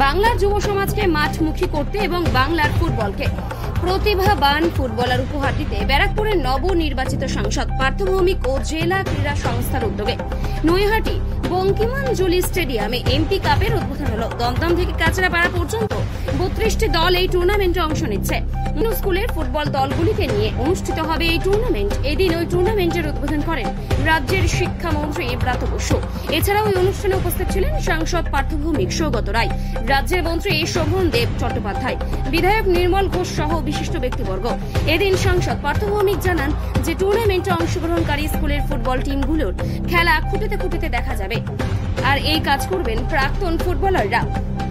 বাংলার যুব সমাজকে মাঠমুখী করতে এবং বাংলার ফুটবলকে প্রতিভাবান ফুটবলার উপহার দিতে ব্যারাকপুরের নবনির্বাচিত সাংসদ পার্থ ভৌমিক ও জেলা ক্রীড়া সংস্থার উদ্যোগে নৈহাটি বঙ্কিমঞ্জলি স্টেডিয়ামে এমপি কাপের উদ্বোধন হলো। দমদম থেকে কাঁচরাপাড়া পর্যন্ত 32টি দল এই টুর্নামেন্টে অংশ নিচ্ছে। স্কুলের ফুটবল দলগুলিকে নিয়ে অনুষ্ঠিত হবে এই টুর্নামেন্ট। এদিন ওই টুর্নামেন্টের উদ্বোধন করেন রাজ্যের শিক্ষামন্ত্রী ব্রাত্য বসু। এছাড়াও ওই অনুষ্ঠানে উপস্থিত ছিলেন সাংসদ পার্থ ভৌমিক, সৌগত রায়, রাজ্যের মন্ত্রী শোভন দেব চট্টোপাধ্যায়, বিধায়ক নির্মল ঘোষ সহ বিশিষ্ট ব্যক্তিবর্গ। এদিন সাংসদ পার্থ ভৌমিক জানান যে টুর্নামেন্টে অংশগ্রহণকারী স্কুলের ফুটবল টিমগুলোর খেলা খুঁটিতে খুঁটিতে দেখা যাবে, আর এই কাজ করবেন প্রাক্তন ফুটবলাররা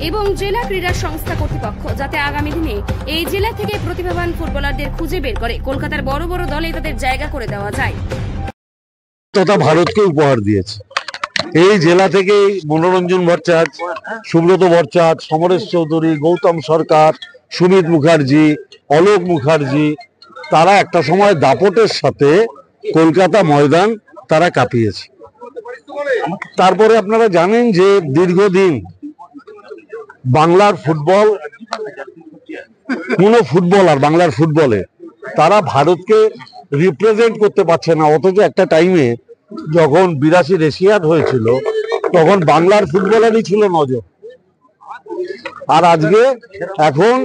এবং জেলা ক্রীড়া সংস্থা কর্তৃপক্ষ, যাতে আগামী দিনে এই জেলা থেকে প্রতিভাবান ফুটবলারদের খুঁজে বের করে কলকাতার বড় বড় দলে তাদের জায়গা করে দেওয়া যায়। তথা ভারতকে উপহার দিয়েছে। এই জেলা থেকে মনোরঞ্জন ভট্টাচার্য, সুব্রত ভট্টাচার্য, সমরেশ চৌধুরী, গৌতম সরকার, সুমিত মুখার্জি, অলোক মুখার্জি, তারা একটা সময় দাপটের সাথে কলকাতা ময়দান তারা কাঁপিয়েছে। তারপরে আপনারা জানেন যে দীর্ঘদিন বাংলার ফুটবল, কোন ফুটবলার বাংলার ফুটবলে তারা ভারতকে রিপ্রেজেন্ট করতে পারছে না। অথচ একটা টাইমে যখন 82 এশিয়াড হয়েছিল তখন বাংলার ফুটবলারই ছিল নজর। আর আজকে এখন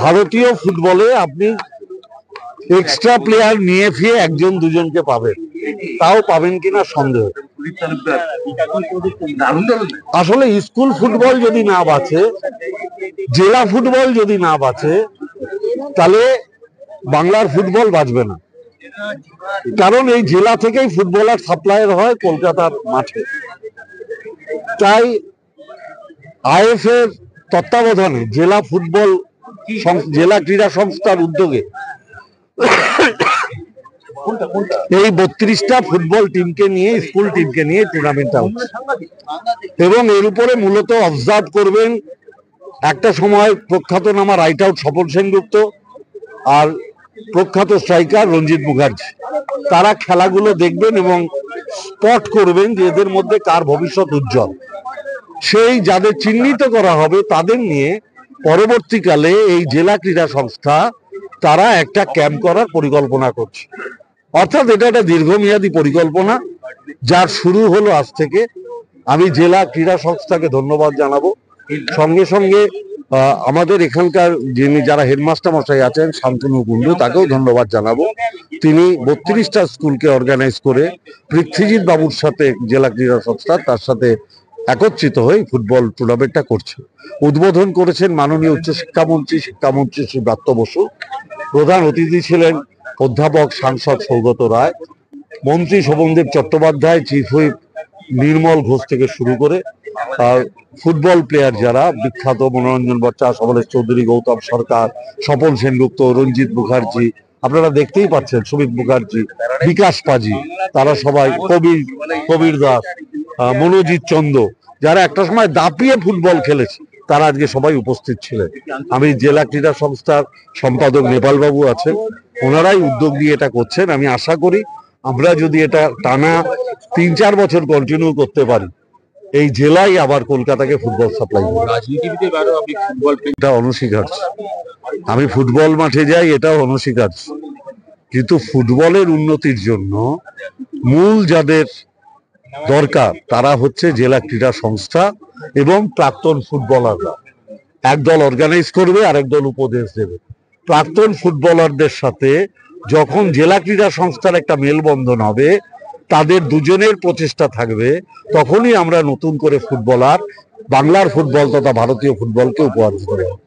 ভারতীয় ফুটবলে আপনি এক্সট্রা প্লেয়ার নিয়ে ফিরে একজন দুজনকে পাবেন, তাও পাবেন কিনা সন্দেহ। আসলে স্কুল ফুটবল যদি না বাঁচে, জেলা ফুটবল যদি না বাঁচে, তাহলে বাংলার ফুটবল বাঁচবে না। কারণ এই জেলা থেকেই ফুটবলার সাপ্লায়ার হয় কলকাতার মাঠে। তাই আইএফ এর তত্ত্বাবধানে জেলা ফুটবল জেলা ক্রীড়া সংস্থার উদ্যোগে এই 32টা ফুটবল টিমকে নিয়ে, স্কুল টিমকে নিয়ে টুর্নামেন্টটা হচ্ছে। এবং এর উপরে মূলত অবজার্ভ করবেন একটা সময় প্রখ্যাত নামা রাইট আউট স্বপন সেনগুপ্ত আর প্রখ্যাত স্ট্রাইকার রঞ্জিত মুখার্জি। তারা খেলাগুলো দেখবেন এবং স্পট করবেন যে এদের মধ্যে কার ভবিষ্যৎ উজ্জ্বল। সেই যাদের চিহ্নিত করা হবে তাদের নিয়ে পরবর্তীকালে এই জেলা ক্রীড়া সংস্থা তারা একটা ক্যাম্প করার পরিকল্পনা করছে। অর্থাৎ এটা একটা দীর্ঘমেয়াদী পরিকল্পনা, যার শুরু হলো আজ থেকে। আমি জেলা ক্রীড়া সংস্থাকে ধন্যবাদ জানাবো। সঙ্গে সঙ্গে আমাদের এখানকার যারা হেডমাস্টার মশাই আছেন শান্তনু কুণ্ডু, তাকেও ধন্যবাদ জানাবো। তিনি 32টা স্কুলকে অর্গানাইজ করে পৃথ্বীজিৎ বাবুর সাথে জেলা ক্রীড়া সংস্থা তার সাথে একত্রিত হয়ে ফুটবল টুর্নামেন্টটা করছে। উদ্বোধন করেছেন মাননীয় শিক্ষামন্ত্রী শ্রী ব্রাত্য বসু। প্রধান অতিথি ছিলেন অধ্যাপক সাংসদ সৌগত রায়, মন্ত্রী শোভনদেব চট্টোপাধ্যায়, চিফ হুইপ নির্মল ঘোষ থেকে শুরু করে আর ফুটবল প্লেয়ার যারা বিখ্যাত মনোরঞ্জন ভট্টাচার্য, সমরেশ চৌধুরী, গৌতম সরকার, স্বপন সেনগুপ্ত, রঞ্জিত মুখার্জি, আপনারা দেখতেই পাচ্ছেন, সুমিত মুখার্জি, বিকাশ পাজি, তারা সবাই, কবির দাস, মনোজিৎ চন্দ্র, যারা একটা সময় দাপিয়ে ফুটবল খেলেছে, তারা আজকে সবাই উপস্থিত ছিলেন। আমি জেলা ক্রীড়া সংস্থার সম্পাদক নেপাল বাবু আছেন, ওনারাই উদ্যোগ নিয়ে এটা করছেন। আমি আশা করি আমরা যদি এটা টানা 3-4 বছর কন্টিনিউ করতে পারি, এই জেলায় আবার কলকাতাকে ফুটবল সাপ্লাই করবে। এটা অনস্বীকার্য। আমি ফুটবল মাঠে যাই, এটাও অনস্বীকার্য। কিন্তু ফুটবলের উন্নতির জন্য মূল যাদের দরকার তারা হচ্ছে জেলা ক্রীড়া সংস্থা এবং প্রাক্তন ফুটবলাররা। একদল অর্গানাইজ করবে, আরেক দল উপদেশ দেবে। প্রাক্তন ফুটবলারদের সাথে যখন জেলা ক্রীড়া সংস্থার একটা মেলবন্ধন হবে, তাদের দুজনের প্রচেষ্টা থাকবে, তখনই আমরা নতুন করে ফুটবলার, বাংলার ফুটবল তথা ভারতীয় ফুটবলকে উপহার দিতে পারব।